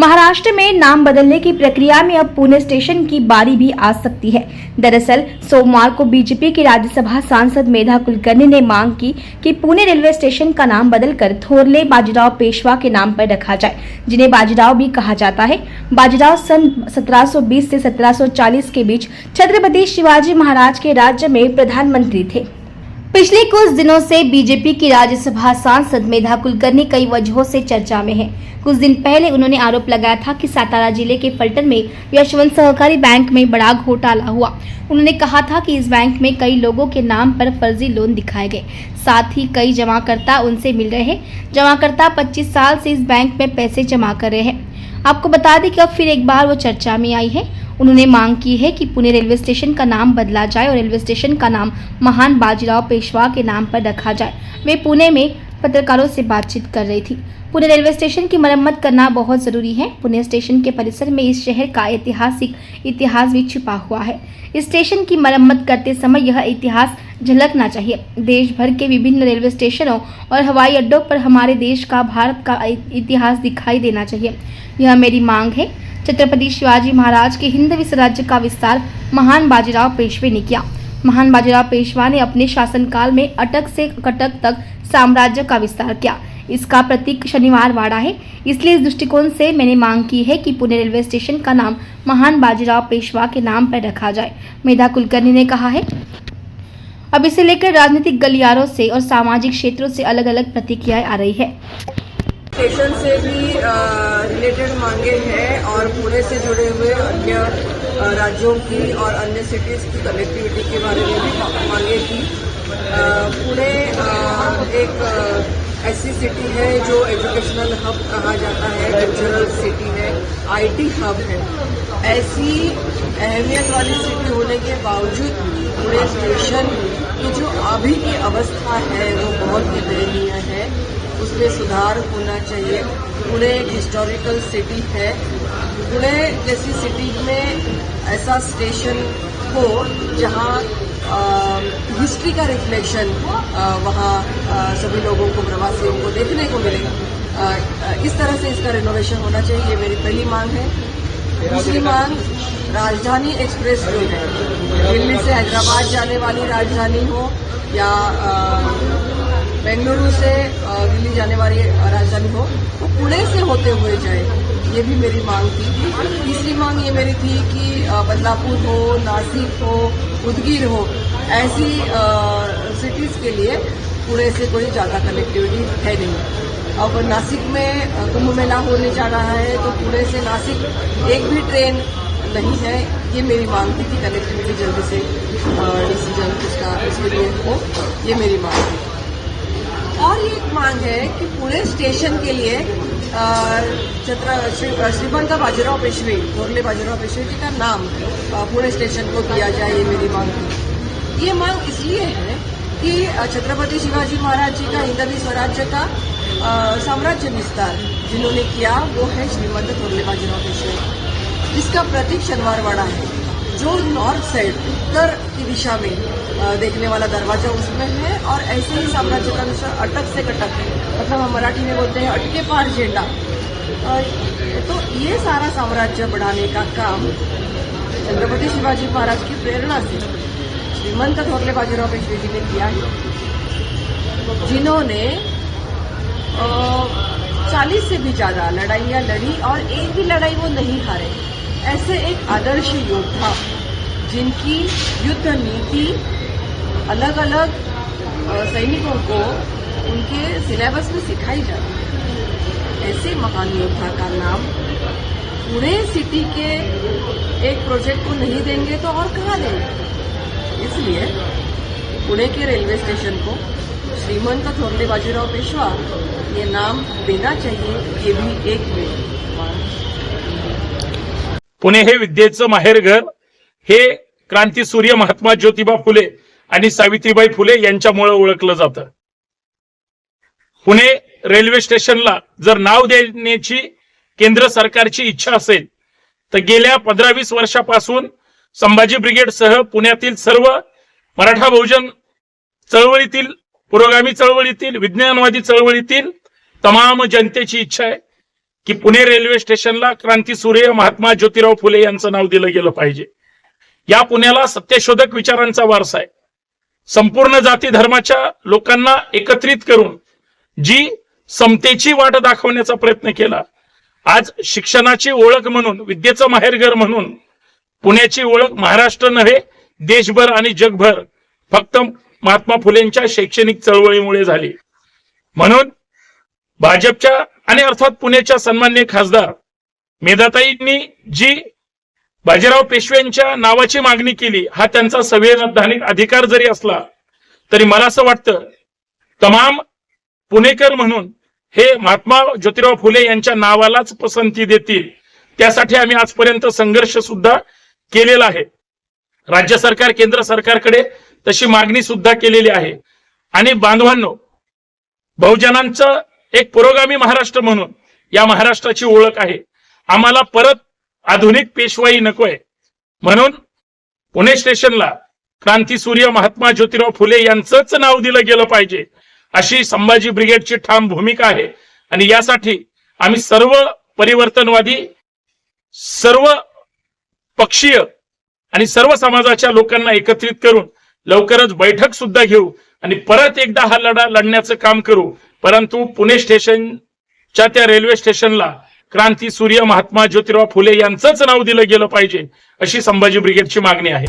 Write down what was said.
महाराष्ट्र में नाम बदलने की प्रक्रिया में अब पुणे स्टेशन की बारी भी आ सकती है। दरअसल सोमवार को बीजेपी की राज्यसभा सांसद मेधा कुलकर्णी ने मांग की कि पुणे रेलवे स्टेशन का नाम बदलकर थोरले बाजीराव पेशवा के नाम पर रखा जाए, जिन्हें बाजीराव भी कहा जाता है। बाजीराव सन 1720 से 1740 के बीच छत्रपति शिवाजी महाराज के राज्य में प्रधानमंत्री थे। पिछले कुछ दिनों से बीजेपी की राज्यसभा सांसद मेधा कुलकर्णी कई वजहों से चर्चा में हैं। कुछ दिन पहले उन्होंने आरोप लगाया था कि सातारा जिले के फलटन में यशवंत सहकारी बैंक में बड़ा घोटाला हुआ। उन्होंने कहा था कि इस बैंक में कई लोगों के नाम पर फर्जी लोन दिखाए गए, साथ ही कई जमाकर्ता उनसे मिल रहे हैं। जमाकर्ता 25 साल से इस बैंक में पैसे जमा कर रहे हैं। आपको बता दें कि अब फिर एक बार वो चर्चा में आई है। उन्होंने मांग की है कि पुणे रेलवे स्टेशन का नाम बदला जाए और रेलवे स्टेशन का नाम महान बाजीराव पेशवा के नाम पर रखा जाए। वे पुणे में पत्रकारों से बातचीत कर रही थी। पुणे रेलवे स्टेशन की मरम्मत करना बहुत जरूरी है। पुणे स्टेशन के परिसर में इस शहर का ऐतिहासिक इतिहास भी छिपा हुआ है। इस स्टेशन की मरम्मत करते समय यह इतिहास झलकना चाहिए। देश भर के विभिन्न रेलवे स्टेशनों और हवाई अड्डों पर हमारे देश का, भारत का इतिहास दिखाई देना चाहिए। यह मेरी मांग है। छत्रपति शिवाजी महाराज के हिंदवी स्वराज्य का विस्तार महान बाजीराव पेशवे ने किया। महान बाजीराव पेशवा ने अपने शासनकाल में अटक से कटक तक साम्राज्य का विस्तार किया। इसका प्रतीक शनिवार वाड़ा है। इसलिए इस दृष्टिकोण से मैंने मांग की है कि पुणे रेलवे स्टेशन का नाम महान बाजीराव पेशवा के नाम पर रखा जाए, मेधा कुलकर्णी ने कहा है। अब इसे लेकर राजनीतिक गलियारों से और सामाजिक क्षेत्रों से अलग अलग प्रतिक्रियाएं आ रही है। स्टेशन से भी रिलेटेड मांगे हैं और पुणे से जुड़े हुए अन्य राज्यों की और अन्य सिटीज़ की कनेक्टिविटी के बारे में भी मांगे की। पुणे एक ऐसी सिटी है जो एजुकेशनल हब कहा जाता है, कल्चरल सिटी है, आईटी हब है। ऐसी अहमियत वाली सिटी होने के बावजूद पुणे स्टेशन की जो अभी की अवस्था है वो बहुत ही दयनीय है। उसमें सुधार होना चाहिए। पुणे एक हिस्टोरिकल सिटी है। पुणे जैसी सिटी में ऐसा स्टेशन हो जहाँ हिस्ट्री का रिफ्लेक्शन वहाँ सभी लोगों को, प्रवासियों को देखने को मिले। इस तरह से इसका रिनोवेशन होना चाहिए, ये मेरी पहली मांग है। दूसरी मांग, राजधानी एक्सप्रेस जो है, दिल्ली से हैदराबाद जाने वाली राजधानी हो या बेंगलुरु से दिल्ली जाने वाली राजधानी हो, वो पुणे से होते हुए जाए, ये भी मेरी मांग थी। तीसरी मांग ये मेरी थी कि बदलापुर हो, नासिक हो, उदगीर हो, ऐसी सिटीज़ के लिए पुणे से कोई ज़्यादा कनेक्टिविटी है नहीं। अब नासिक में कुंभ मेला होने जा रहा है तो पुणे से नासिक एक भी ट्रेन नहीं है। ये मेरी मांग थी कि कनेक्टिविटी जल्दी से डिसीजन इसके लिए हो, ये मेरी मांग थी। और ये एक मांग है कि पुणे स्टेशन के लिए श्रीमंत बाजीराव पेशवे, थोरले बाजीराव पेशवे जी का नाम पुणे स्टेशन को दिया जाए, ये मेरी मांग थी। ये मांग इसलिए है कि छत्रपति शिवाजी महाराज जी का हिंदवी स्वराज्य का साम्राज्य विस्तार जिन्होंने किया वो है श्रीमंत थोरले बाजीराव पेशवे। इसका प्रतीक शनिवार वाड़ा है, जो नॉर्थ साइड उत्तर की दिशा में देखने वाला दरवाजा उसमें है। और ऐसे ही साम्राज्य का विस्तार अटक से कटक, मतलब हम मराठी में बोलते हैं अटके पार झेंडा। तो ये सारा साम्राज्य बढ़ाने का काम छत्रपति शिवाजी महाराज की प्रेरणा से श्रीमंत थोरले बाजीराव पेशवे जी ने किया है, जिन्होंने 40 से भी ज्यादा लड़ाइयाँ लड़ी और एक भी लड़ाई वो नहीं हारे। ऐसे एक आदर्श योद्धा जिनकी युद्ध नीति अलग अलग सैनिकों को उनके सिलेबस में सिखाई जाती है, ऐसे महान योद्धा का नाम पुणे सिटी के एक प्रोजेक्ट को नहीं देंगे तो और कहाँ देंगे। इसलिए पुणे के रेलवे स्टेशन को श्रीमंत थोरले बाजीराव पेशवा ये नाम देना चाहिए, ये भी एक मेरी मांग है। पुणे हे विद्येचं माहेरघर, हे क्रांतीसूर्य महात्मा ज्योतिबा फुले आणि सावित्रीबाई फुले यांच्यामुळे ओळखलं जातं। पुणे रेल्वे स्टेशनला जर नाव देण्याची केंद्र सरकारची इच्छा असेल तर गेल्या 15-20 वर्षापासून संभाजी ब्रिगेडसह पुण्यातील सर्व मराठा बहुजन चळवळीतील, पुरोगामी चळवळीतील, विज्ञानवादी चळवळीतील तमाम जनतेची इच्छा आहे की पुणे रेल्वे स्टेशनला क्रांतीसूर्य महात्मा ज्योतिराव फुले यांचं नाव दिलं गेलं पाहिजे. या पुण्याला सत्यशोधक विचारांचा वारसा आहे. संपूर्ण जाती धर्माच्या लोकांना एकत्रित करून जी समतेची वाट दाखवण्याचा प्रयत्न केला. आज शिक्षणाची ओळख म्हणून, विद्येचं माहेरघर म्हणून पुण्याची ओळख महाराष्ट्र नव्हे देशभर आणि जगभर फक्त महात्मा फुलेंच्या शैक्षणिक चळवळीमुळे झाली. म्हणून भाजपच्या आणि अर्थात पुण्याच्या सन्माननीय खासदार मेधाताईंनी जी बाजीराव पेशव्यांच्या नावाची मागणी केली, हा त्यांचा संवैधानिक अधिकार जरी असला तरी मला असं वाटतं तमाम पुणेकर म्हणून हे महात्मा ज्योतिराव फुले यांच्या नावालाच पसंती देतील. त्यासाठी आम्ही आजपर्यंत संघर्ष सुद्धा केलेला आहे. राज्य सरकार, केंद्र सरकारकडे तशी मागणी सुद्धा केलेली आहे. आणि बांधवांनो, बहुजनांचं एक पुरोगामी महाराष्ट्र म्हणून या महाराष्ट्राची ओळख आहे. आम्हाला परत आधुनिक पेशवाई नकोय. म्हणून पुणे स्टेशनला क्रांतीसूर्य महात्मा ज्योतिराव फुले यांचंच नाव दिलं गेलं पाहिजे अशी संभाजी ब्रिगेडची ठाम भूमिका आहे. आणि यासाठी आम्ही सर्व परिवर्तनवादी, सर्व पक्षीय आणि सर्व समाजाच्या लोकांना एकत्रित करून लवकरच बैठक सुद्धा घेऊ आणि परत एकदा हा लढा लढण्याचं काम करू. परंतु पुणे स्टेशनच्या त्या रेल्वे स्टेशनला क्रांतीसूर्य महात्मा ज्योतिराव फुले यांचंच नाव दिलं गेलं पाहिजे अशी संभाजी ब्रिगेडची मागणी आहे.